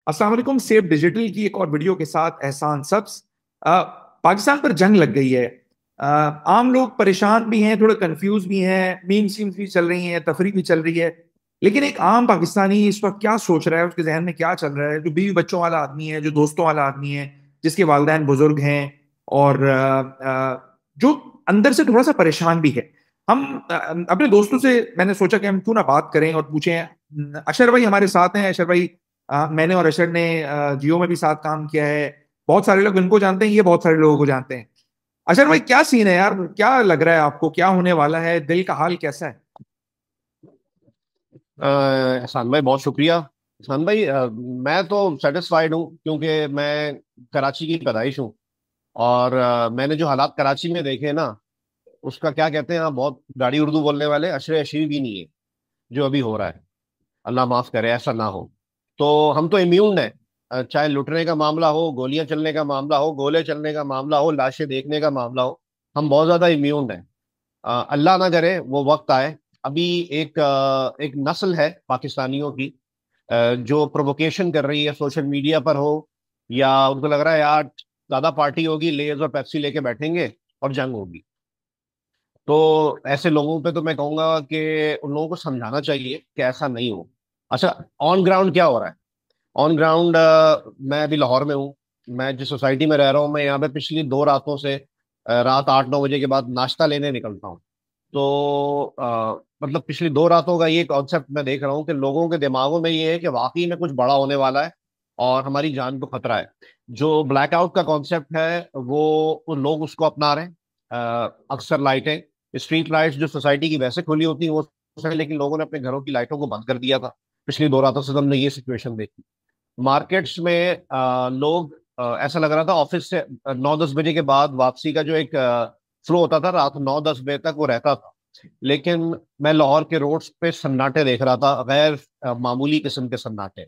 अस्सलाम वालेकुम। Safe digital की एक और वीडियो के साथ एहसान सब्स। पाकिस्तान पर जंग लग गई है। आम लोग परेशान भी हैं, थोड़े कंफ्यूज भी हैं, मीम सीम्स भी चल रही हैं, तफरी भी चल रही है। लेकिन एक आम पाकिस्तानी इस वक्त क्या सोच रहा है, उसके जहन में क्या चल रहा है, जो बीवी बच्चों वाला आदमी है, जो दोस्तों वाला आदमी है, जिसके वालिदैन बुजुर्ग हैं और जो अंदर से थोड़ा सा परेशान भी है। हम अपने दोस्तों से मैंने सोचा कि हम क्यों ना बात करें और पूछें। अशर भाई हमारे साथ हैं। अशर भाई, मैंने और अशर ने जियो में भी साथ काम किया है। बहुत सारे लोग इनको जानते हैं, ये बहुत सारे लोगों को जानते हैं। अशर भाई, क्या सीन है यार? क्या लग रहा है आपको, क्या होने वाला है? दिल का हाल कैसा है? एहसान भाई, बहुत शुक्रिया। एहसान भाई, मैं तो सेटिस्फाइड हूँ क्योंकि मैं कराची की पैदाइश हूँ। और मैंने जो हालात कराची में देखे ना, उसका क्या कहते हैं, बहुत गाड़ी उर्दू बोलने वाले अशरे अशरी भी नहीं है जो अभी हो रहा है। अल्लाह माफ करे ऐसा ना हो। तो हम तो इम्यून है। चाहे लुटने का मामला हो, गोलियां चलने का मामला हो, गोले चलने का मामला हो, लाशें देखने का मामला हो, हम बहुत ज्यादा इम्यून है। अल्लाह ना करे वो वक्त आए। अभी एक नस्ल है पाकिस्तानियों की, जो प्रोवोकेशन कर रही है, सोशल मीडिया पर हो या उनको लग रहा है यार ज्यादा पार्टी होगी, लेज और पेप्सी लेके बैठेंगे और जंग होगी। तो ऐसे लोगों पे तो मैं कहूंगा कि उन लोगों को समझाना चाहिए कि ऐसा नहीं हो। अच्छा, ऑन ग्राउंड क्या हो रहा है? ऑन ग्राउंड, मैं अभी लाहौर में हूँ। मैं जिस सोसाइटी में रह रहा हूँ, मैं यहाँ पे पिछली 2 रातों से रात 8-9 बजे के बाद नाश्ता लेने निकलता हूँ। तो मतलब पिछली 2 रातों का ये कॉन्सेप्ट मैं देख रहा हूँ कि लोगों के दिमागों में ये है कि वाकई में कुछ बड़ा होने वाला है और हमारी जान को खतरा है। जो ब्लैकआउट का कॉन्सेप्ट है वो लोग उसको अपना रहे हैं। अक्सर लाइटें, स्ट्रीट लाइट्स जो सोसाइटी की वैसे खुली होती हैं वो है, लेकिन लोगों ने अपने घरों की लाइटों को बंद कर दिया था। पिछली 2 रातों से तो हमने ये सिचुएशन देखी। मार्केट्स में लोग, ऐसा लग रहा था ऑफिस से 9-10 बजे के बाद वापसी का जो एक फ्लो होता था, रात 9-10 बजे तक वो रहता था। लेकिन मैं लाहौर के रोड्स पे सन्नाटे देख रहा था, गैर मामूली किस्म के सन्नाटे।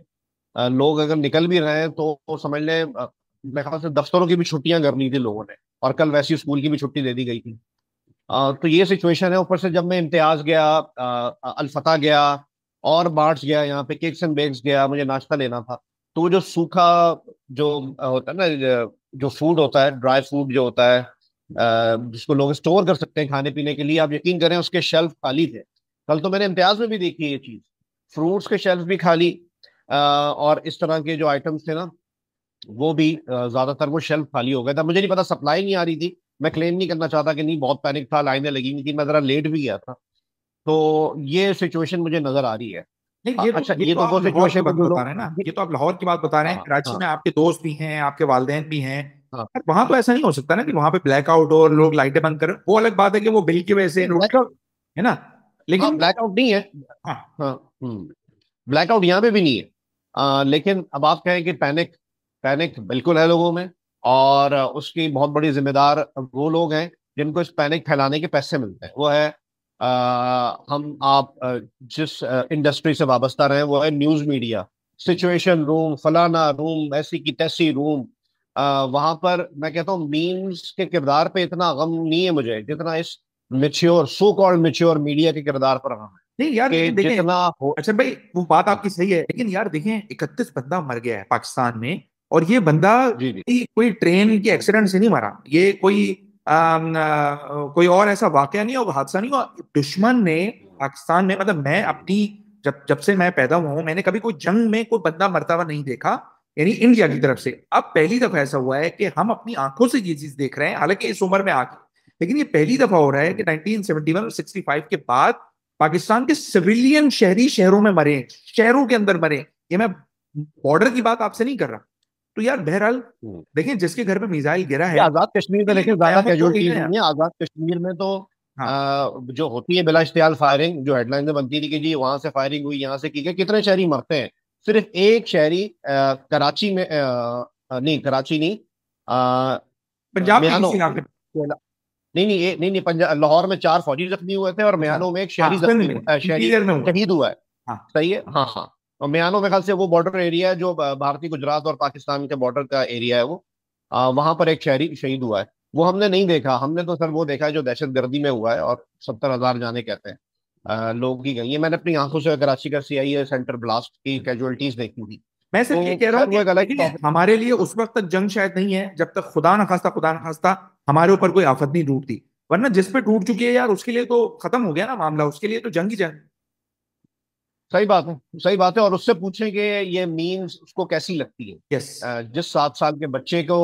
लोग अगर निकल भी रहे हैं तो समझ लें, मेरे ख्याल से दफ्तरों की भी छुट्टियां करनी थी लोगों ने, और कल वैसी स्कूल की भी छुट्टी दे दी गई थी। तो ये सिचुएशन है। ऊपर से जब मैं इम्तियाज गया, अल्फता गया और बार्ट्स गया, यहाँ पे केक्स एंड बेक्स गया, मुझे नाश्ता लेना था। तो वो जो सूखा, जो होता है ना, जो फूड होता है, ड्राई फूड जो होता है, जिसको लोग स्टोर कर सकते हैं खाने पीने के लिए, आप यकीन करें उसके शेल्फ खाली थे। कल तो मैंने इम्तियाज में भी देखी है ये चीज। फ्रूट्स के शेल्फ भी खाली, और इस तरह के जो आइटम्स थे ना, वो भी ज्यादातर वो शेल्फ खाली हो गया था। मुझे नहीं पता, सप्लाई नहीं आ रही थी। मैं क्लेम नहीं करना चाहता कि नहीं, बहुत पैनिक था, लाइनें लगी हुई थी, मैं जरा लेट भी गया था। तो ये सिचुएशन मुझे नजर आ रही है। नहीं, ये तो अच्छा, ये ये तो तो आप वो लाहौर की सिचुएशन बात जो बता लोग, रहे हैं ना, ये तो आप लाहौर की बात बता रहे हैं। हाँ कराची हाँ में आपके दोस्त भी हैं, आपके वालिदैन भी हैं। हाँ। पर वहां तो ऐसा नहीं हो सकता ना कि वहां पे ब्लैकआउट और लोग लाइटें बंद करें। वो अलग बात है कि वो बिल की वजह से नहीं, रोड, ब्लैकआउट, है ना। हाँ लेकिन ब्लैकआउट नहीं है। हाँ, हाँ। ब्लैकआउट यहाँ पे भी नहीं है। लेकिन अब आप कहें कि पैनिक, पैनिक बिल्कुल है लोगों में। और उसकी बहुत बड़ी जिम्मेदार वो लोग हैं जिनको इस पैनिक फैलाने के पैसे मिलते हैं। वो है, हम आप जिस इंडस्ट्री से वाबस्ता रहे, वो है न्यूज मीडिया। सिचुएशन रूम, फलाना रूम, ऐसी की तैसी रूम। वहां पर मैं कहता हूँ मीम्स के किरदार पे इतना गम नहीं है मुझे, जितना इस mature, so called mature media के किरदार पर गम है। नहीं यार, कि लेकिन देखें। जितना हो। अच्छा भाई, वो बात आपकी सही है, लेकिन यार देखें, 31 बंदा मर गया है पाकिस्तान में। और ये बंदा जी जी। कोई ट्रेन के एक्सीडेंट से नहीं मरा। ये कोई कोई और ऐसा वाकया नहीं हुआ, हादसा नहीं हुआ। दुश्मन ने पाकिस्तान में, मतलब मैं अपनी, जब जब से मैं पैदा हुआ हूं, मैंने कभी कोई जंग में कोई बंदा मरता हुआ नहीं देखा, यानी इंडिया की तरफ से। अब पहली दफा ऐसा हुआ है कि हम अपनी आंखों से ये चीज देख रहे हैं, हालांकि इस उम्र में आके। लेकिन ये पहली दफा हो रहा है कि 1971 और 65 के बाद पाकिस्तान के सिविलियन शहरी शहरों में मरे, शहरों के अंदर मरे। ये मैं बॉर्डर की बात आपसे नहीं कर रहा। तो यार बहरहाल, हम्म। देखें, जिसके घर में मिसाइल गिरा ये है, आजाद कश्मीर में ये देखें, तो ज्यादा कयामत हो गई ना कैजुअलिटीज यार। नहीं है आजाद कश्मीर में तो। हाँ, जो होती है बिला इश्तियाल फायरिंग, जो हेडलाइन में बनती थी कि जी वहां से फायरिंग हुई, यहाँ से की गई, कितने शहरी मरते हैं। सिर्फ एक शहरी कराची में, नहीं कराची नहीं, पंजाब के म्यानो, किसी इलाके में। नहीं नहीं, नहीं नहीं, पंजाब, लाहौर में 4 फौजी जख्मी हुए थे और अच्छा, म्यानो में एक हाँ, शहरी सिंध जख्मी में शहरी इंटीरियर में हुआ। शहीद हुआ है। हाँ, सही है, हाँ हाँ। और म्यानो में ख्याल से वो बॉर्डर एरिया है जो भारतीय गुजरात और पाकिस्तान के बॉर्डर का एरिया है वो। वहां पर एक शहरी शहीद हुआ है। वो हमने नहीं देखा, हमने तो सर वो देखा है जो दहशत गर्दी में हुआ है, और 70,000 जाने कहते हैं लोगों की गई है। मैंने अपनी आंखों से कराची का CIA सेंटर ब्लास्ट की कैजुअलिटीज देखी थी। मैं सिर्फ ये तो कह रहा खैर हूँ वो एक अलग कि टॉपिक। हमारे लिए उस वक्त तक जंग शायद नहीं है जब तक खुदा ना खास्ता हमारे ऊपर कोई आफत नहीं टूटती। वरना जिस पे टूट चुकी है यार, उसके लिए तो खत्म हो गया ना मामला, उसके लिए तो जंग ही जंग। सही बात है, सही बात है। और उससे पूछें कि ये मीम्स उसको कैसी लगती है। यस। जिस 7 साल के बच्चे को,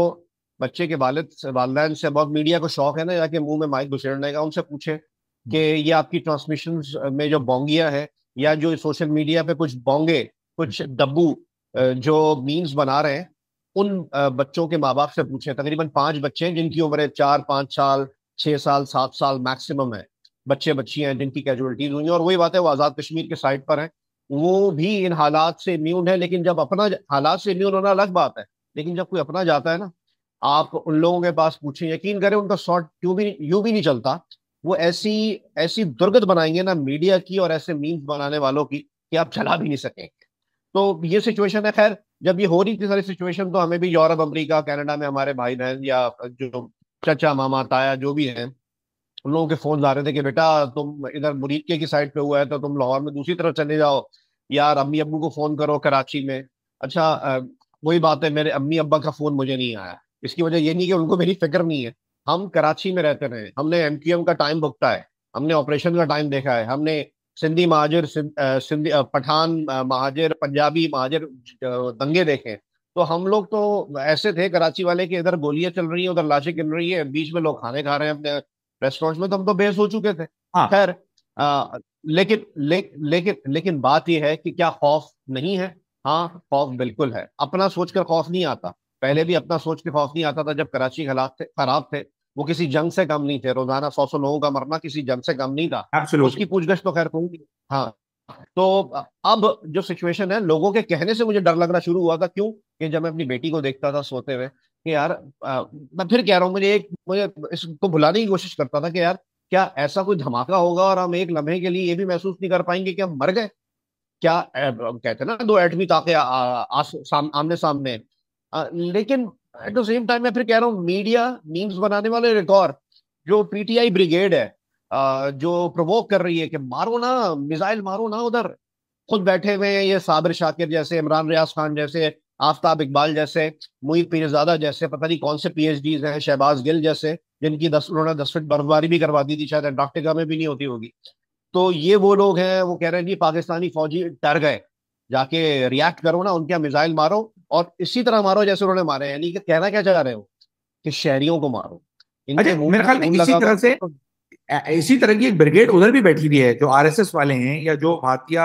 बच्चे के वालिदैन से बहुत मीडिया को शौक है ना जाके मुंह में माइक घुसेड़ने का, उनसे पूछे कि ये आपकी ट्रांसमिशन में जो बोंगिया है, या जो सोशल मीडिया पे कुछ बोंगे, कुछ डब्बू जो मीम्स बना रहे हैं, उन बच्चों के माँ बाप से पूछे। तकरीबन 5 बच्चे हैं जिनकी उम्र है 4-5 साल, 6 साल, 7 साल मैक्सिमम है। बच्चे बच्चियां हैं जिनकी कैजुअलिटीज हुई हैं। और वही बात है, वो आजाद कश्मीर के साइट पर है, वो भी इन हालात से इम्यून है। लेकिन जब अपना हालात से इम्यून होना अलग बात है, लेकिन जब कोई अपना जाता है ना, आप उन लोगों के पास पूछें, यकीन करें उनका शॉर्ट क्यों भी यूं भी नहीं चलता। वो ऐसी ऐसी दुर्गत बनाएंगे ना मीडिया की और ऐसे मीम्स बनाने वालों की कि आप चला भी नहीं सकेंगे। तो ये सिचुएशन है। खैर, जब ये हो रही थी सारी सिचुएशन, तो हमें भी यूरोप, अमेरिका, कनाडा में हमारे भाई बहन या जो चाचा मामा ताया जो भी हैं, उन लोगों के फोन आ रहे थे कि बेटा तुम इधर मुरीदके की साइड पे हुआ है तो तुम लाहौर में दूसरी तरफ चले जाओ, यार अम्मी अब्बू को फोन करो कराची में। अच्छा, वही बात है, मेरे अम्मी अब्बा का फोन मुझे नहीं आया। इसकी वजह ये नहीं कि उनको मेरी फिक्र नहीं है। हम कराची में रहते रहे, हमने एमक्यूएम का टाइम भुगता है, हमने ऑपरेशन का टाइम देखा है, हमने Sindhi Muhajir, Sindhi Pathan Muhajir, Punjabi Muhajir दंगे देखे हैं। तो हम लोग तो ऐसे थे कराची वाले कि इधर गोलियां चल रही हैं, उधर लाशें गिर रही है, बीच में लोग खाने खा रहे हैं अपने रेस्टोरेंट्स में, तो हम तो बेहोश हो चुके थे। हाँ। खैर, लेकिन बात यह है कि क्या खौफ नहीं है? हाँ, खौफ बिल्कुल है। अपना सोचकर खौफ नहीं आता। पहले भी अपना सोच के खौफ नहीं आता था जब कराची के हालात खराब थे। वो किसी जंग से कम नहीं थे, रोजाना 100-100 लोगों का मरना किसी जंग से कम नहीं था। एब्सोल्युटली। उसकी पूछगछ तो खैर होगी। हाँ। तो अब जो सिचुएशन है, लोगों के कहने से मुझे डर लगना शुरू हुआ था। क्यों? कि जब मैं अपनी बेटी को देखता था सोते हुए कि यार, मैं फिर कह रहा हूँ, मुझे इसको भुलाने की कोशिश करता था कि यार, क्या ऐसा कोई धमाका होगा और हम एक लम्हे के लिए ये भी महसूस नहीं कर पाएंगे कि हम मर गए? क्या कहते हैं ना, दो एटमी ताकत आमने सामने हैं। लेकिन एट द सेम टाइम मैं फिर कह रहा हूँ, मीडिया मीम्स बनाने वाले एक और जो पीटीआई ब्रिगेड है, जो प्रवोक कर रही है कि मारो ना, मिसाइल मारो ना उधर, खुद बैठे हुए हैं ये साबिर शाकिर जैसे, इमरान रियाज खान जैसे, आफ्ताब इकबाल जैसे, मुईद पीरजादा जैसे, पता नहीं कौन से पीएचडीज हैं, शहबाज गिल जैसे, जिनकी उन्होंने 10 फीट बर्फबारी भी करवा दी थी, शायद अंटार्कटिका में भी नहीं होती होगी। तो ये वो लोग हैं, वो कह रहे हैं जी पाकिस्तानी फौजी डर गए, जाके रिएक्ट करो ना, उनके यहाँ मिसाइल मारो, और इसी तरह मारो जैसे उन्होंने मारे। यानी कि कहना क्या चाह रहे हो कि शहरियों को मारो, अच्छा, इनके मुंह मेरे पे ख्याल में खून लगा दो। इसी तरह की एक ब्रिगेड उधर भी बैठी हुई है, जो आरएसएस वाले हैं या जो भारतीय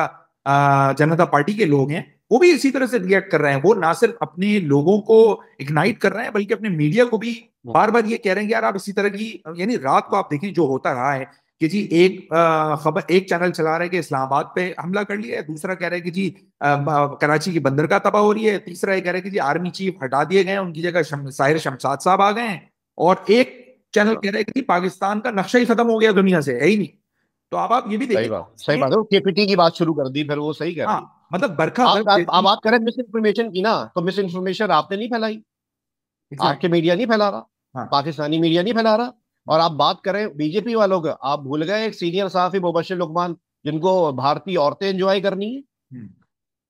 जनता पार्टी के लोग हैं, वो भी इसी तरह से रिएक्ट कर रहे हैं। वो ना सिर्फ अपने लोगों को इग्नाइट कर रहे हैं, बल्कि अपने मीडिया को भी बार बार ये कह रहे हैं कि यार आप इसी तरह की, यानी रात को आप देखें जो होता रहा है कि जी एक खबर, एक चैनल चला रहा है कि इस्लामाबाद पे हमला कर लिया है, दूसरा कह रहा है कि जी कराची की बंदरगाह तबाह हो रही है, तीसरा ये कह रहा है कि जी आर्मी चीफ हटा दिए गए हैं, उनकी जगह साहिर शमशाद साहब आ गए हैं, और एक चैनल कह रहा है कि पाकिस्तान का नक्शा ही खत्म हो गया, दुनिया से है ही नहीं। तो आप ये भी सही देखिए बात, सही बात है। केपीटी की बात शुरू कर दी, फिर वो सही कह हाँ, रही है। मतलब बरखा आप गर्द आप आप जैसी। बात करें मिस इन्फॉर्मेशन की ना, तो मिस इन्फॉर्मेशन आपने नहीं फैलाई, आपके एग्जैक्ट। मीडिया नहीं फैला रहा, हाँ। पाकिस्तानी मीडिया नहीं फैला रहा। और आप बात करें बीजेपी वालों का, आप भूल गए एक सीनियर सहाफी मुबश्शिर लुकमान, जिनको भारतीय औरतें एंजॉय करनी है, हम्म,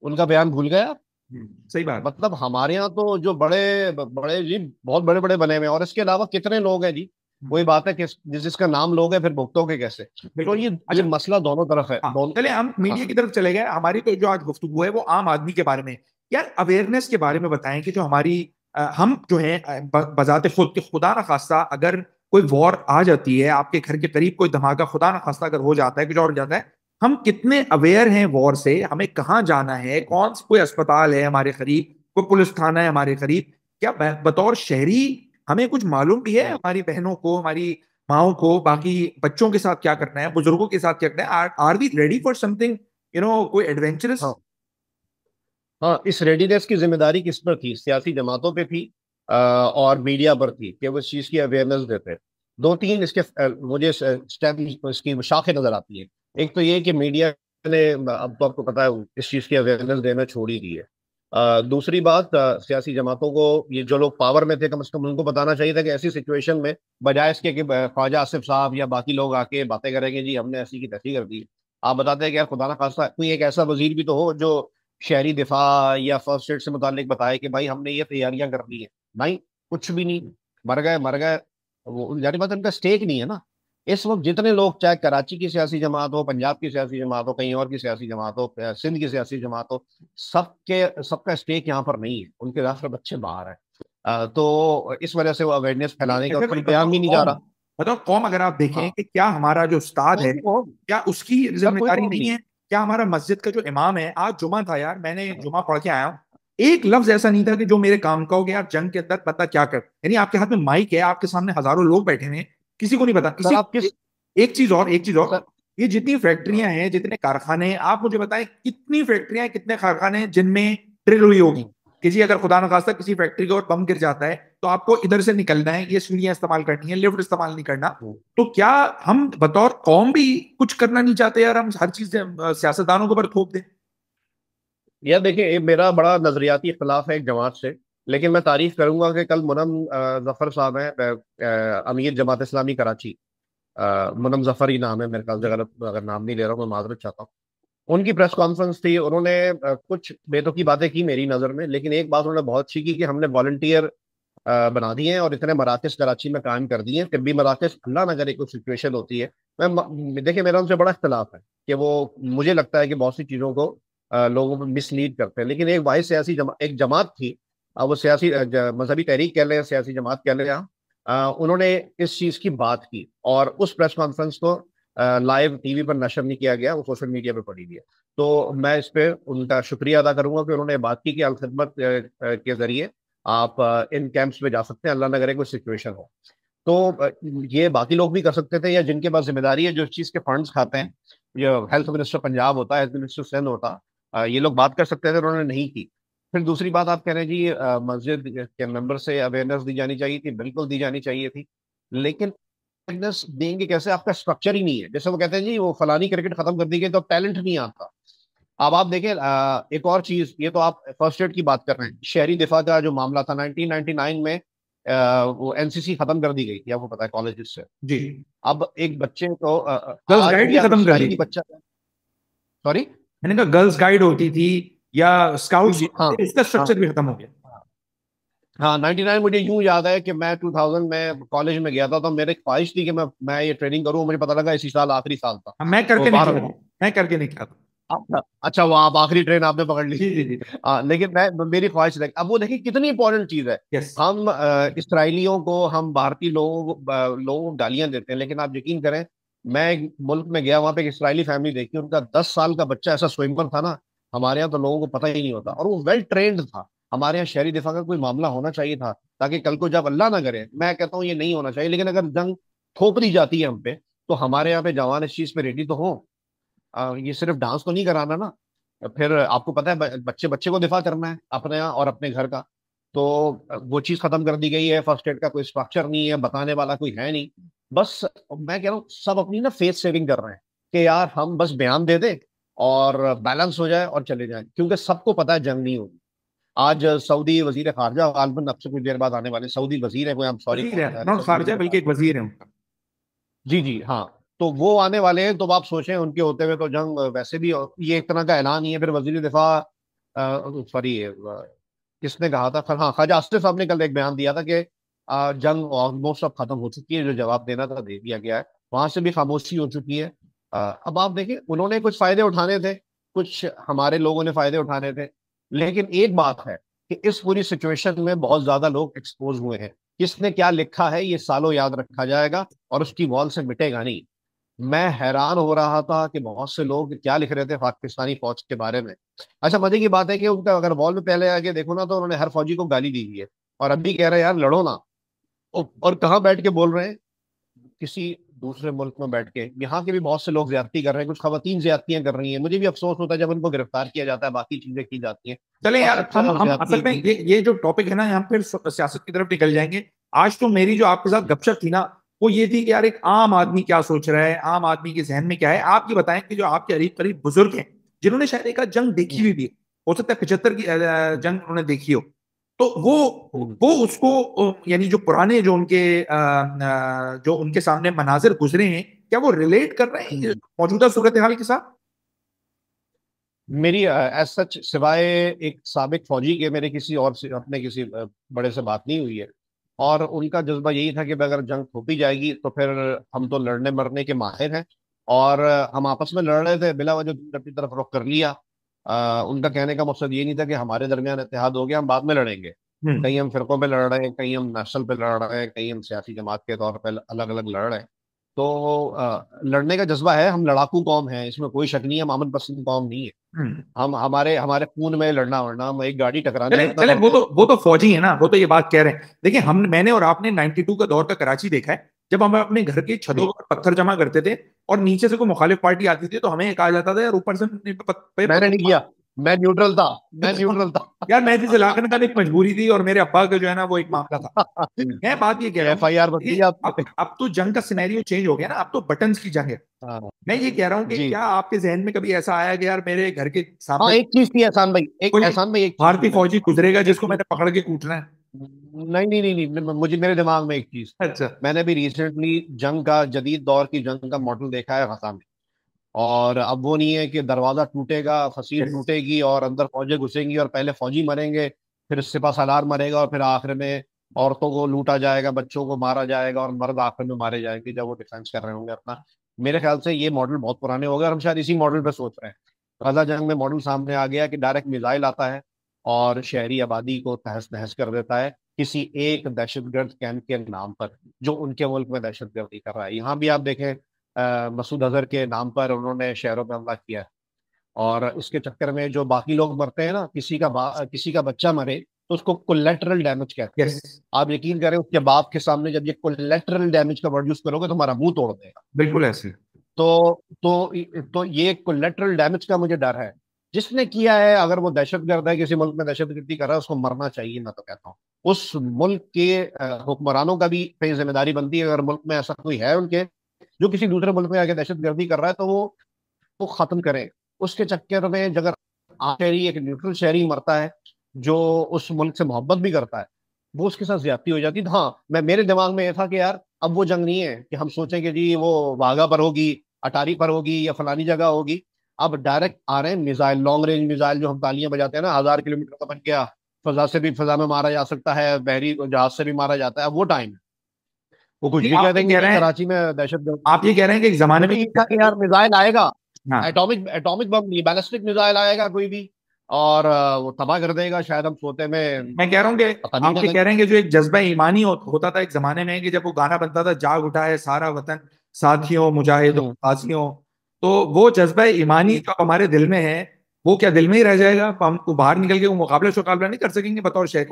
उनका बयान भूल गए आप? सही बात। मतलब हमारे यहाँ तो जो बड़े बड़े जी, बहुत बड़े बड़े बने हुए हैं, और इसके अलावा कितने लोग हैं जी। वही बात है कि जिसका नाम लोग है, फिर भुगतोगे कैसे? तो बिल्कुल। ये अच्छा। मसला दोनों तरफ है, हाँ, दोनों। चले हम हाँ। मीडिया की तरफ चले गए। हमारी तो जो आज गुफ्तगू है वो आम आदमी के बारे में। यार अवेयरनेस के बारे में बताएं कि जो हमारी हम जो है बजाते खुद के, खुदा ना खास्ता अगर कोई वॉर आ जाती है आपके घर के करीब, कोई धमाका खुदा ना खास्ता अगर हो जाता है, कुछ और हो जाता है, हम कितने अवेयर हैं वॉर से, हमें कहाँ जाना है, कौन कोई अस्पताल है हमारे करीब, कोई पुलिस थाना है हमारे करीब, क्या बतौर शहरी हमें कुछ मालूम भी है हमारी बहनों को, हमारी माओ को, बाकी बच्चों के साथ क्या करना है, बुजुर्गों के साथ क्या करना है? Are we ready for something, कोई एडवेंचरस? हाँ। हाँ, इस रेडीनेस की जिम्मेदारी किस पर थी? सियासी जमातों पे थी, और मीडिया पर थी कि वो इस चीज की अवेयरनेस देते। दो तीन इसके मुझे स्टेप इसकी शाखें नजर आती है। एक तो ये कि मीडिया ने, अब तो आपको पता है, इस चीज की अवेयरनेस देना छोड़ ही दी है। दूसरी बात, सियासी जमातों को, ये जो लोग पावर में थे, कम से कम उनको बताना चाहिए था कि ऐसी सिचुएशन में, बजाय इसके कि ख्वाजा आसिफ साहब या बाकी लोग आके बातें करेंगे जी हमने ऐसी की तैसी कर दी, आप बताते हैं कि यार खुदा ना खास्ता कोई एक ऐसा वजीर भी तो हो जो शहरी दिफा या फर्स्ट एड से मुतालिक बताया कि भाई हमने ये तैयारियां कर ली है, भाई कुछ भी नहीं, मर गए मर गए। वो जारी बात है, उनका स्टेक नहीं है ना। इस वक्त जितने लोग, चाहे कराची की सियासी जमात हो, पंजाब की सियासी जमात हो, कहीं और की सियासी जमात हो, सिंध की सियासी जमात हो, सबका स्टेक यहाँ पर नहीं है, उनके ज्यादातर बच्चे बाहर हैं। तो इस वजह से वो अवेयरनेस फैलाने का ऐसे कोई भाई बयान बताओ भी नहीं जा कौम, रहा। बताओ कौम, अगर आप देखें हाँ, कि क्या हमारा जो उस्ताद है, कौन कौन, क्या उसकी सर कोई जिम्मेदारी कौन नहीं नहीं। है? क्या हमारा मस्जिद का जो इमाम है, आज जुमा था यार, मैंने जुमा पढ़ के आया हूँ, एक लफ्ज ऐसा नहीं था कि जो मेरे काम का हो गया, यार जंग के अंदर पता क्या कर, यानी आपके हाथ में माइक है, आपके सामने हजारों लोग बैठे हुए हैं, किसी को नहीं पता सर किसी। आप किस, एक चीज और, एक चीज और, सर, ये जितनी हाँ, फैक्ट्रियां हैं, जितने कारखाने हैं, आप मुझे बताएं कितनी फैक्ट्रियां हैं, कितने कारखाने हैं जिनमें ड्रिल हुई होगी कि जी अगर खुदा न खास्ता किसी फैक्ट्री के और बम गिर जाता है तो आपको इधर से निकलना है, ये सीढ़ियां इस्तेमाल करनी है, लिफ्ट इस्तेमाल नहीं करना। तो क्या हम बतौर कौम भी कुछ करना नहीं चाहते यार? हम हर चीज सियासतदानों के ऊपर थोप दें। यार देखिए, ये मेरा बड़ा नजरियाती इख्तलाफ है एक जमात से, लेकिन मैं तारीफ करूंगा कि कल मुनम जफर साहब हैं, अमीर जमात इस्लामी कराची, मुनम जफर ही नाम है मेरे ख्याल से, अगर नाम नहीं ले रहा हूँ मैं माजरत चाहता हूँ। उनकी प्रेस कॉन्फ्रेंस थी, उन्होंने कुछ बेतुकी बातें की मेरी नज़र में, लेकिन एक बात उन्होंने बहुत अच्छी की कि हमने वॉलंटियर बना दिए हैं और इतने मराकज कराची में कायम कर दिए हैं, तिब्बी मराकज, अल्लाह न करे कोई सिचुएशन होती है। देखिए मेरा उनसे बड़ा इख्तलाफ है कि वो, मुझे लगता है कि बहुत सी चीज़ों को लोगों को मिसलीड करते हैं, लेकिन एक वाहिद सियासी एक जमात थी, वो सियासी मजहबी तहरीक कह लें या सियासी जमात कह लें, उन्होंने इस चीज़ की बात की और उस प्रेस कॉन्फ्रेंस को लाइव टीवी पर नशर नहीं किया गया, वो सोशल मीडिया पर पड़ी गई है। तो मैं इस पे उनका शुक्रिया अदा करूंगा कि उन्होंने बात की कि अल खिदमत के जरिए आप इन कैंप्स में जा सकते हैं, अल्लाह न करे कोई सिचुएशन हो। तो ये बाकी लोग भी कर सकते थे, या जिनके पास जिम्मेदारी है जो इस चीज़ के फंड्स खाते हैं, जो हेल्थ मिनिस्टर पंजाब होता है, हेल्थ मिनिस्टर सिंध होता, ये लोग बात कर सकते थे, उन्होंने नहीं की। फिर दूसरी बात आप कह रहे हैं जी, मस्जिद के मेंबर से अवेयरनेस दी जानी चाहिए थी, बिल्कुल दी जानी चाहिए थी, लेकिन अवेयरनेस देंगे कैसे? आपका स्ट्रक्चर ही नहीं है। जैसे वो कहते हैं जी वो फलानी क्रिकेट खत्म कर दी गई तो टैलेंट नहीं आता। अब आप देखें, एक और चीज, ये तो आप फर्स्ट एड की बात कर रहे हैं, शहरी दिफा का जो मामला था 1999 में, वो एनसीसी खत्म कर दी गई थी, आपको पता है, कॉलेज से। जी। अब एक बच्चे को गर्ल्स आज गाइड भी भी आप खत्म उस करी टाइम की थी। बच्चा, सॉरी, मैंने कहा गर्ल्स गाइड होती थी या स्काउट्स जी हाँ, होते थे, इसका हाँ, स्ट्रक्चर भी खत्म हो गया। हाँ 99 मुझे यूं याद है कि मैं 2000 में कॉलेज में गया था, तो मेरी ख्वाहिश थी कि मैं ये ट्रेनिंग करूं, मुझे पता लगा इसी साल आखिरी साल था। मैं तो करके निकला था, बाहर, मैं करके निकला था। अच्छा अच्छा, वो आप आखिरी ट्रेन आपने पकड़ ली। जी जी जी। लेकिन मैं, मेरी ख्वाहिश है, अब वो देखिए कितनी इंपॉर्टेंट चीज है। यस। हम इसराइलियों को, हम भारतीय लोगों को गालियां देते हैं, लेकिन आप यकीन करें, मैं एक मुल्क में गया, वहां पे एक इसराइली फैमिली देखी, उनका 10 साल का बच्चा ऐसा स्विमर था ना, हमारे यहाँ तो लोगों को पता ही नहीं होता, और वो वेल ट्रेंड था। हमारे यहाँ शहरी दिफा का कोई मामला होना चाहिए था, ताकि कल को जब अल्लाह ना करे, मैं कहता हूँ ये नहीं होना चाहिए, लेकिन अगर जंग थोप दी जाती है हम पे, तो हमारे यहाँ पे जवान इस चीज पे रेडी तो हो। ये सिर्फ डांस तो नहीं कराना ना। फिर आपको पता है, बच्चे बच्चे को दिफा करना है अपने यहाँ और अपने घर का। तो वो चीज खत्म कर दी गई है, फर्स्ट एड का कोई स्ट्रक्चर नहीं है, बताने वाला कोई है नहीं। बस मैं कह रहा हूँ सब अपनी ना फेस सेविंग कर रहे हैं कि यार हम बस बयान दे दें और बैलेंस हो जाए और चले जाएं, क्योंकि सबको पता है जंग नहीं होगी। आज सऊदी वजीर खारजा गालिबन अब से कुछ देर बाद आने वाले, सऊदी वजीर है कोई, आई एम सॉरी, वजीर है, नॉट सऊदी खारजा, वजीर बल्कि एक वजीर है उनका। जी जी हाँ। तो वो आने वाले हैं, तो आप सोचें उनके होते हुए तो जंग वैसे भी, ये एक तरह का ऐलान ही है। फिर वजीर दिफा, सॉरी, किसने कहा था, हाँ, ख्वाजा आसिफ साहब ने कल एक बयान दिया था कि जंग ऑलमोस्ट अब खत्म हो चुकी है, जो जवाब देना था दे दिया गया है, वहां से भी खामोशी हो चुकी है। अब आप देखिए, उन्होंने कुछ फायदे उठाने थे, कुछ हमारे लोगों ने फायदे उठाने थे, लेकिन एक बात है कि इस पूरी सिचुएशन में बहुत ज्यादा लोग एक्सपोज हुए हैं। किसने क्या लिखा है ये सालों याद रखा जाएगा और उसकी वॉल से मिटेगा नहीं। मैं हैरान हो रहा था कि बहुत से लोग क्या लिख रहे थे पाकिस्तानी फौज के बारे में। अच्छा, मजे की बात है कि उनका अगर वॉल में पहले आके देखो ना, तो उन्होंने हर फौजी को गाली दी हुई है, और अभी कह रहे हैं यार लड़ो ना। और कहाँ बैठ के बोल रहे हैं? किसी दूसरे मुल्क में बैठ के। यहाँ के भी बहुत से लोग ज्यादती कर रहे हैं, कुछ खवातीन ज्यादतियां कर रही हैं, मुझे भी अफसोस होता है जब उनको गिरफ्तार किया जाता है, बाकी चीजें की जाती हैं। चले और यार, सबसे हम ज्यादा हम ज्यादती असल में इनकी। ये जो टॉपिक है ना, यहाँ फिर सियासत की तरफ निकल जाएंगे। आज तो मेरी जो आपके साथ गपशप थी ना, वो ये थी कि यार एक आम आदमी क्या सोच रहा है, आम आदमी के जहन में क्या है। आप ये बताएं कि जो आपके करीब करीब बुजुर्ग हैं, जिन्होंने शायद एक आध जंग देखी हुई भी है, हो सकता है 75 की जंग उन्होंने देखी हो, तो वो उसको यानी जो पुराने जो उनके जो उनके सामने मनाजिर गुजरे हैं, क्या वो रिलेट कर रहे हैं मौजूदा सूरत हाल के साथ? मेरी एज सच सिवाय एक साबिक फौजी के मेरे किसी और से अपने किसी बड़े से बात नहीं हुई है। और उनका जज्बा यही था कि भाई अगर जंग थोपी जाएगी तो फिर हम तो लड़ने मरने के माहिर हैं। और हम आपस में लड़ रहे थे, बिला वजह तुमने अपनी तरफ रुख कर लिया। उनका कहने का मकसद ये नहीं था कि हमारे दरमियान इत्तेहाद हो गया हम बाद में लड़ेंगे। हम्म। कहीं हम फिरकों पे लड़ रहे हैं, कहीं हम नस्ल पे लड़ रहे हैं, कहीं हम सियासी जमात के तौर पर अलग अलग लड़ रहे हैं। तो लड़ने का जज्बा है, हम लड़ाकू कौम है, इसमें कोई शक नहीं है, हम अमन पसंद कौम नहीं है। हम्म। हम हमारे हमारे खून में लड़ना वरना, हम एक गाड़ी टकराने चले में इतना चले, फर्क है। वो तो फौजी है ना, वो तो ये बात कह रहे हैं। देखिए, हम मैंने और आपने 92 का दौर का कराची देखा है, जब हम अपने घर की छतों जी। पर पत्थर जमा करते थे और नीचे से कोई मुखालिफ पार्टी आती थी तो हमें कहा जाता था यार ऊपर से मैंने नहीं किया, मैं न्यूट्रल था, मैं न्यूट्रल था। यार मैं जिस इलाके में था, एक मजबूरी थी और मेरे अब्बा का जो है ना वो एक मामला था। मैं बात ये कह रहा हूँ, FIR बनती है देखिए आप पे। अब तो जंग का सिनेरियो चेंज हो गया ना, अब तो बटन्स की जंग है। हाँ। मैं ये कह रहा हूँ कि जी। क्या आपके जहन में कभी ऐसा आया कि यार मेरे घर के हाँ, सामने एक चीज थी एहसान भाई, एक कोई एहसान भाई, एक चीज भारतीय थी मेरे फौजी दिमाग गुजरेगा में, एक जिसको चीज। मैंने पकड़ के कूटना है? नहीं नहीं नहीं नहीं, मुझे मेरे दिमाग में एक चीज। अच्छा। मैंने भी रिसेंटली जंग का, जदीद दौर की जंग का मॉडल देखा है गजा में। और अब वो नहीं है कि दरवाजा टूटेगा, फसील यस। टूटेगी और अंदर फौजें घुसेंगी और पहले फौजी मरेंगे, फिर सिपह सालार मरेगा और फिर आखिर में औरतों को लूटा जाएगा, बच्चों को मारा जाएगा और मर्द आखिर में मारे जाएंगे जब वो डिफेंस कर रहे होंगे अपना। मेरे ख्याल से ये मॉडल बहुत पुराने हो गए और हम शायद इसी मॉडल पे सोच रहे हैं। गजा जंग में मॉडल सामने आ गया कि डायरेक्ट मिसाइल आता है और शहरी आबादी को तहस नहस कर देता है किसी एक दहशतगर्द कैंप के नाम पर, जो उनके मुल्क में दहशतगर्दी कर रहा है। यहाँ भी आप देखें, मसूद अजहर के नाम पर उन्होंने शहरों पर हमला किया है। और इसके चक्कर में जो बाकी लोग मरते हैं ना, किसी का बच्चा मरे तो उसको कोलेटरल डैमेज कहते हैं। यस। आप यकीन करें, उसके बाप के सामने जब ये कोलेटरल डैमेज का वर्ड यूज करोगे तो हमारा मुंह तोड़ देगा। बिल्कुल ऐसे। तो ये कोलेटरल डैमेज का मुझे डर है। जिसने किया है, अगर वो दहशतगर्द है, किसी मुल्क में दहशतगर्दी कर रहा है, उसको मरना चाहिए। मैं तो कहता हूँ उस मुल्क के हुक्मरानों का भी पे जिम्मेदारी बनती है, अगर मुल्क में ऐसा कोई है उनके जो किसी दूसरे मुल्क में आके दहशतगर्दी कर रहा है, तो वो खत्म करें। उसके चक्कर में अगर शहरी, एक न्यूट्रल शहरी मरता है जो उस मुल्क से मोहब्बत भी करता है, वो उसके साथ ज्यादती हो जाती है। तो हाँ, मेरे दिमाग में ये था कि यार अब वो जंग नहीं है कि हम सोचें कि जी वो वाघा पर होगी, अटारी पर होगी या फलानी जगह होगी। अब डायरेक्ट आ रहे हैं मिसाइल, लॉन्ग रेंज मिसाइल, जो हम तालियां बजाते हैं ना, 1000 किलोमीटर का बन गया, फजा से भी, फजा में मारा जा सकता है, बहरी जहाज से भी मारा जाता है। अब वो टाइम है। वो कुछ नहीं, भी कह देंगे जी कराची में दहशत। आप ये कह रहे हैं कि एक जमाने में मुझे ये था कि यार मिसाइल आएगा, हाँ, एटॉमिक एटॉमिक बम नहीं, बैलिस्टिक मिसाइल आएगा कोई भी, और वो तबाह कर देगा, शायद हम सोते में मैं कह रहा हूँ कि पता नहीं आप ये लगेगा। कह रहे हैं कि जो एक जज्बा ईमानी होता था एक जमाने में, कि जब वो गाना बनता था जाग उठा है सारा वतन, साथियों मुजाहिदों हम्म। गाजियों, तो वो जज्बा ईमानी जो हमारे दिल में है, वो क्या दिल में ही रह जाएगा? हम बाहर निकल के वो मुकाबला शुकाबला नहीं कर सकेंगे बतौर शहरी?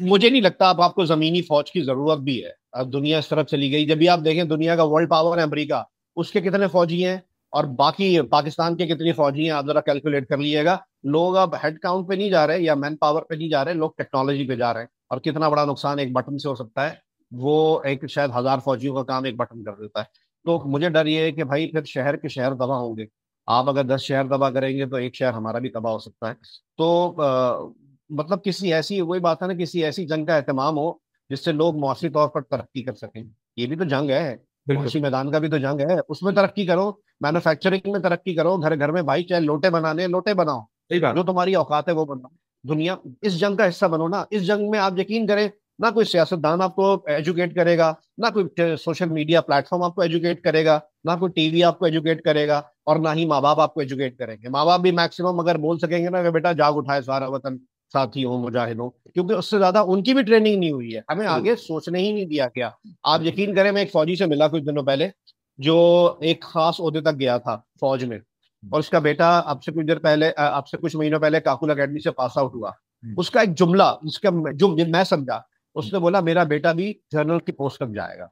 मुझे नहीं लगता अब आपको जमीनी फौज की जरूरत भी है। अब दुनिया इस तरफ चली गई, जब भी आप देखें दुनिया का वर्ल्ड पावर है अमेरिका, उसके कितने फौजी हैं और बाकी पाकिस्तान के कितनी फौजी हैं, आप जरा कैलकुलेट कर लीजिएगा। लोग अब हेड काउंट पे नहीं जा रहे या मैन पावर पे नहीं जा रहे, लोग टेक्नोलॉजी पे जा रहे हैं। और कितना बड़ा नुकसान एक बटन से हो सकता है, वो एक शायद 1000 फौजियों का काम एक बटन कर देता है। तो मुझे डर ये है कि भाई फिर शहर के शहर तबाह होंगे। आप अगर 10 शहर तबाह करेंगे तो एक शहर हमारा भी तबाह हो सकता है। तो मतलब किसी ऐसी, वही बात है ना, किसी ऐसी जंग का एहतमाम हो जिससे लोग मौसमी तौर पर तरक्की कर सकें। ये भी तो जंग है, बिल्कुल। मुआशी मैदान का भी तो जंग है, उसमें तरक्की करो, मैन्युफैक्चरिंग में तरक्की करो, घर घर में भाई चाहे लोटे बनाने लोटे बनाओ, सही जो बात। तुम्हारी औकात है वो बनाओ। दुनिया, इस जंग का हिस्सा बनो ना। इस जंग में आप यकीन करें, ना कोई सियासतदान आपको एजुकेट करेगा, ना कोई सोशल मीडिया प्लेटफॉर्म आपको एजुकेट करेगा, ना कोई टीवी आपको एजुकेट करेगा, और ना ही माँ बाप आपको एजुकेट करेंगे। माँ बाप भी मैक्सिमम अगर बोल सकेंगे ना कि बेटा जाग उठाए सारा वतन, साथी हो मुजाहिद हो, क्योंकि उससे ज्यादा उनकी भी ट्रेनिंग नहीं हुई है, हमें आगे सोचने ही नहीं दिया गया। आप यकीन करें, मैं एक फौजी से मिला कुछ दिनों पहले, जो एक खास ओहदे तक गया था फौज में, और उसका बेटा आपसे कुछ देर पहले, आपसे कुछ महीनों पहले काकुल अकेडमी से पास आउट हुआ। उसका एक जुमला, उसका जो मैं समझा, उसने बोला मेरा बेटा भी जनरल की पोस्ट तक जाएगा।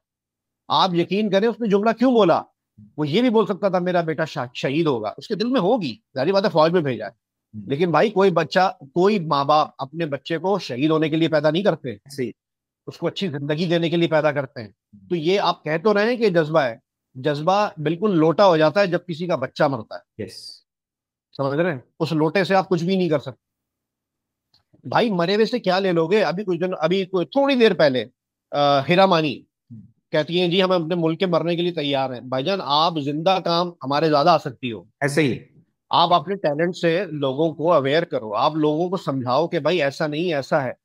आप यकीन करें उसने जुमला क्यों बोला? वो ये भी बोल सकता था मेरा बेटा शहीद होगा, उसके दिल में होगी, जारी बात है, फौज में भेजा है। लेकिन भाई कोई बच्चा, कोई माँ बाप अपने बच्चे को शहीद होने के लिए पैदा नहीं करते, सही। उसको अच्छी जिंदगी देने के लिए पैदा करते हैं। तो ये आप कह तो रहे हैं कि जज्बा है, जज्बा बिल्कुल लोटा हो जाता है जब किसी का बच्चा मरता है। यस। समझ रहे हैं? उस लोटे से आप कुछ भी नहीं कर सकते। भाई मरे हुए से क्या ले लोगे? अभी थोड़ी देर पहले हिरा मानी कहती हैं जी हम अपने मुल्क के मरने के लिए तैयार हैं। भाईजान आप जिंदा काम हमारे ज्यादा आ सकती हो। ऐसे ही। आप अपने टैलेंट से लोगों को अवेयर करो, आप लोगों को समझाओ कि भाई ऐसा नहीं ऐसा है।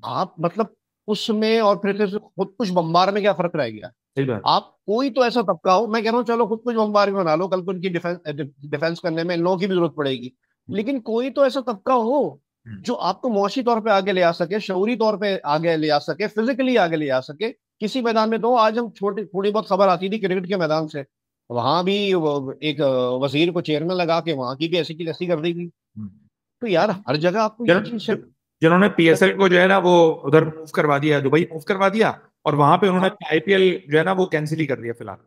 आप मतलब उसमें और फिर से खुद कुछ बम्बार में क्या फर्क रह गया? सही बात। आप कोई तो ऐसा तबका हो, मैं कह रहा हूँ चलो खुद कुछ बम्बार में बना लो, कल को उनकी डिफेंस करने में इन लोगों की भी जरूरत पड़ेगी, लेकिन कोई तो ऐसा तबका हो जो आपको मुआशी तौर पे आगे ले आ सके, शऊरी तौर पे आगे ले आ सके, फिजिकली आगे ले आ सके किसी मैदान में। तो आज हम छोटी थोड़ी बहुत खबर आती थी क्रिकेट के मैदान से, वहां भी एक वजीर को चेयरमैन लगा के वहां की भी ऐसी की तैसी कर दी थी। तो यार हर जगह आपको ये चीज जिन- जिन्होंने पीएसएल को जो है ना वो उधर मूव करवा दिया, दुबई मूव करवा दिया, और वहां पे उन्होंने हाँ। आईपीएल जो है ना वो कैंसिल ही कर दिया फिलहाल।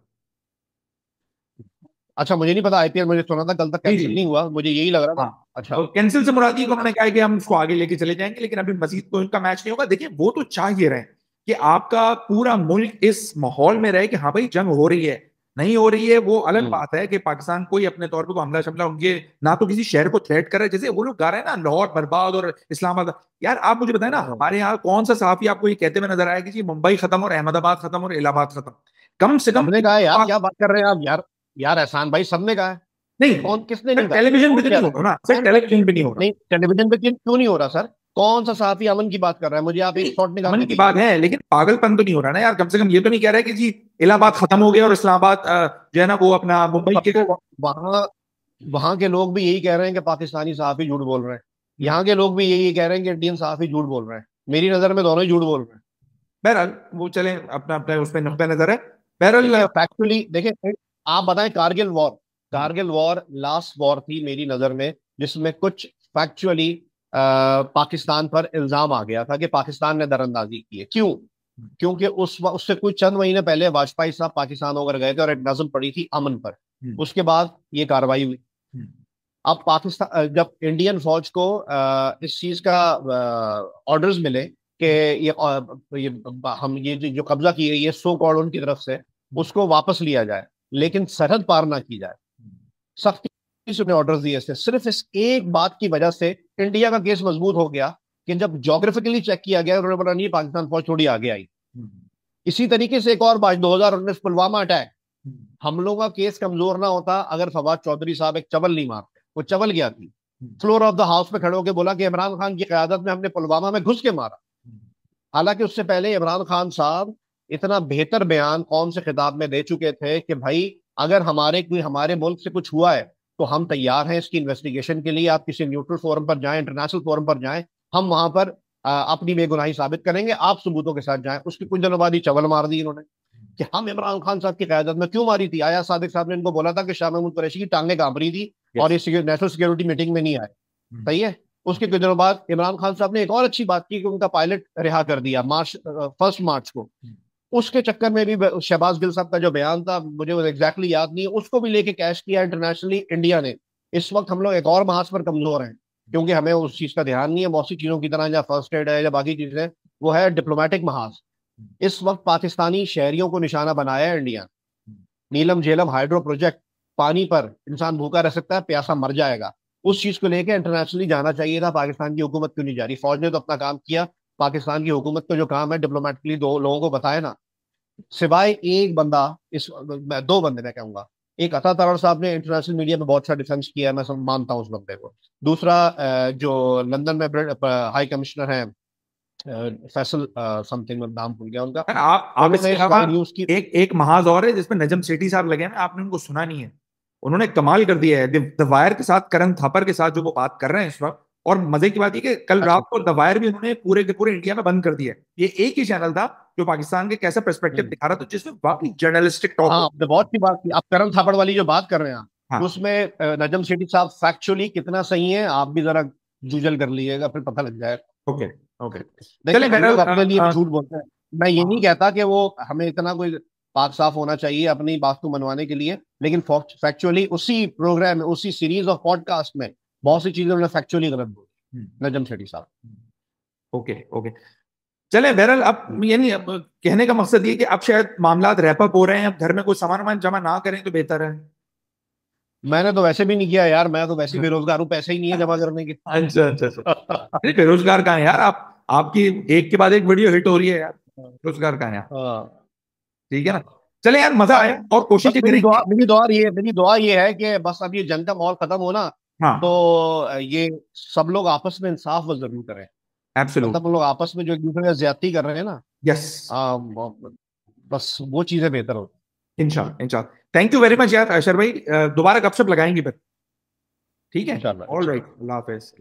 अच्छा, मुझे नहीं पता, आईपीएल मुझे सुना था कल तक जी जी। कैंसिल नहीं हुआ, मुझे यही लग रहा था। हाँ, अच्छा। और कैंसिल से मुराद ये कि उन्होंने कहा है कि हम उसको आगे लेके चले जाएंगे, लेकिन अभी मजीद कोई उनका मैच नहीं होगा। देखिए वो तो चाह ये रहे हैं कि आपका पूरा मुल्क इस माहौल में रहे कि हाँ भाई जंग हो रही है, नहीं हो रही है वो अलग हम्म। बात है कि पाकिस्तान कोई अपने तौर पे कोई हमला शमला उनके ना तो किसी शहर को थ्रेट कर रहा है, जैसे वो लोग गा रहे हैं ना लाहौर बर्बाद और इस्लामाबाद। यार आप मुझे बताएं ना, हाँ। हमारे यहाँ कौन सा सहाफी आपको ये कहते हुए नजर आया कि जी मुंबई खत्म और अहमदाबाद खत्म और इलाहाबाद खत्म? कम से कम सबने कहा है यार, क्या बात कर रहे हैं आप यार? यार एहसान भाई, सबने कहा है। नहीं, कौन, किसने नहीं कहा? टेलीविजन पे कौन तो कह नहीं रहा हो है? रहा ना सर, कौन? टेलीविजन पे नहीं हो रहा। नहीं, टेलीविजन पे क्यों नहीं हो रहा सर? कौन सा साफी अमन की बात कर रहा है? मुझे आप एक शॉट निकाल अमन के की बात दीजिए। है, लेकिन पागलपन तो नहीं हो रहा ना यार। कम से कम ये तो नहीं कह रहा है कि जी इलाहाबाद खत्म हो गया और इस्लामाबाद जो है ना वो अपना मुंबई तब के। तो वहां वहां के लोग भी यही कह रहे हैं कि पाकिस्तानी सहाफी झूठ बोल रहे हैं। यहाँ के लोग भी यही कह रहे हैं कि इंडियन सहाफी झूठ बोल रहे हैं। मेरी नजर में दोनों ही झूठ बोल रहे हैं। बहरहाल वो चले, अपना अपना उस पर नुक्ता नजर है। बहरहाल देखिए फैक्चुअली देखिए, आप बताएं, कारगिल वॉर लास्ट वॉर थी मेरी नजर में जिसमें कुछ फैक्चुअली पाकिस्तान पर इल्जाम आ गया था कि पाकिस्तान ने दरअंदाजी की है। क्यों? क्योंकि उससे कुछ चंद महीने पहले वाजपेयी साहब पाकिस्तान होकर गए थे और एक नज्म पड़ी थी अमन पर। उसके बाद ये कार्रवाई हुई। अब पाकिस्तान जब इंडियन फौज को इस चीज का ऑर्डर्स मिले कि ये हम ये जो कब्जा की गई है सो कॉल्ड उनकी तरफ से, उसको वापस लिया जाए, लेकिन सरहद पार ना की जाए, सख्ती से उन्हें ऑर्डर्स दिए थे। सिर्फ इस एक बात की वजह से इंडिया का केस मजबूत हो गया कि जब जोग्राफिकली चेक किया गया उन्होंने बोला नहीं, पाकिस्तान फौज थोड़ी आगे आई। इसी तरीके से एक और बात, 2019 पुलवामा अटैक, हम लोगों का केस कमजोर ना होता अगर फवाद चौधरी साहब एक चवल नहीं मारते। वो चवल गया थी, फ्लोर ऑफ द हाउस में खड़े होकर बोला कि इमरान खान की क्यादत में हमने पुलवामा में घुस के मारा। हालांकि उससे पहले इमरान खान साहब इतना बेहतर बयान कौम से खिताब में दे चुके थे कि भाई अगर हमारे मुल्क से कुछ हुआ है तो हम तैयार हैं इसकी इन्वेस्टिगेशन के लिए, आप किसी न्यूट्रल फोरम पर जाएं, इंटरनेशनल फोरम पर जाएं, हम वहां पर अपनी बेगुनाही साबित करेंगे, आप सबूतों के साथ जाएं। उसके कुछ दिनों बाद ही चवल मार दी इन्होंने कि हम इमरान खान साहब की क़यादत में क्यों मारी थी। आया सादिक साहब ने इनको बोला था कि शाह महमूद कुरैशी की टांगे कांप रही थी और यस। ये नेशनल सिक्योरिटी मीटिंग में नहीं आए। सही है। उसके कुछ दिनों बाद इमरान खान साहब ने एक और अच्छी बात की कि उनका पायलट रिहा कर दिया 1 मार्च को। उसके चक्कर में भी शहबाज गिल साहब का जो बयान था, मुझे वो एग्जैक्टली याद नहीं है, उसको भी लेके कैश किया इंटरनेशनली इंडिया ने। इस वक्त हम लोग एक और महाज पर कमजोर हैं क्योंकि हमें उस चीज का ध्यान नहीं है। बहुत सी चीजों की तरह या फर्स्ट एड है या बाकी चीजें, वो है डिप्लोमेटिक महाज। इस वक्त पाकिस्तानी शहरियों को निशाना बनाया है इंडिया। नीलम झेलम हाइड्रो प्रोजेक्ट, पानी पर इंसान भूखा रह सकता है, प्यासा मर जाएगा। उस चीज को लेकर इंटरनेशनली जाना चाहिए था। पाकिस्तान की हुकूमत क्यों नहीं जा रही? फौज ने तो अपना काम किया, पाकिस्तान की हुकूमत का जो काम है डिप्लोमेटिकली दो लोगों को बताए ना। सिवाय एक बंदा, दो बंदे मैं कहूंगा, एक अता तरण साहब ने इंटरनेशनल मीडिया में बहुत अच्छा डिफेंस किया है, मैं मानता हूँ उस बंदे को। दूसरा जो लंदन में हाई कमिश्नर है, फैसल समथिंग, मैं नाम भूल गया उनका, आप इसके उन्होंने अलावा स्काई न्यूज की। एक महाज और है जिसमें नजम सेठी साहब लगे हैं, आपने उनको सुना नहीं है? उन्होंने कमाल कर दिया है द वायर के साथ, करण थापर के साथ जो वो बात कर रहे हैं इस वक्त। और मजे की बात ये कि कल रात अच्छा। को द वायर भी उन्होंने पूरे के पूरे इंडिया में बंद कर दिया है। ये एक ही चैनल था जो पाकिस्तान के कैसा पर्सपेक्टिव हम्म। दिखा रहा था, जिसमें वाकई जर्नलिस्टिक टॉक हाँ, हो। आपने बहुत सी बात की। आप करण थापड़ वाली जो बात कर रहे हैं, हाँ। उसमें नजम सेठी साहब फैक्चुअली कितना सही है आप भी जरा जूजल कर लीजिएगा, फिर पता लग जाएगा। ओके। ओके। देखिए चले हम बहरहाल लोग अपने लिए भी झूठ बोलते हैं। मैं ये नहीं कहता कि वो हमें इतना कोई पाक साफ होना चाहिए अपनी बात को मनवाने के लिए, लेकिन फैक्चुअली उसी प्रोग्राम में, उसी सीरीज ऑफ पॉडकास्ट में बहुत सी चीजें उन्होंने फैक्चुअली गलत बोली नजम शेट्टी साहब। ओके। ओके। चले बहरहाल, अब यानी अब कहने का मकसद ये कि अब शायद मामला रैप अप हो रहे हैं, अब घर में कोई सामान वामान जमा ना करें तो बेहतर है। मैंने तो वैसे भी नहीं किया यार, मैं तो वैसे ही बेरोजगार हूँ, पैसे ही नहीं है जमा करने के। अच्छा अच्छा अच्छा। अरे बेरोजगार कहाँ है यार आप? आपकी एक के बाद एक वीडियो हिट हो रही है यार। बेरोजगार कहाँ है आप? हाँ। ठीक है ना? चले यार, मजा आया और बस कोशिशें मेरी दुआ करेंगे। मेरी दुआ ये है कि बस अब ये जंग का माहौल खत्म हो ना, हाँ, तो ये सब लोग आपस में इंसाफ बस जरूर करें। एब्सोल्युट। मतलब हम लोग आपस में जो एक दूसरे से ज्यादती कर रहे हैं ना, यस। बस वो चीजें बेहतर हो। इंशाल्लाह, इंशाल्लाह। थैंक यू वेरी मच यार अशर भाई, दोबारा गपशप लगाएंगे फिर। ठीक है। इंशाल्लाह ऑल इंशाल्लाह। राइट, अल्लाह हाफिज।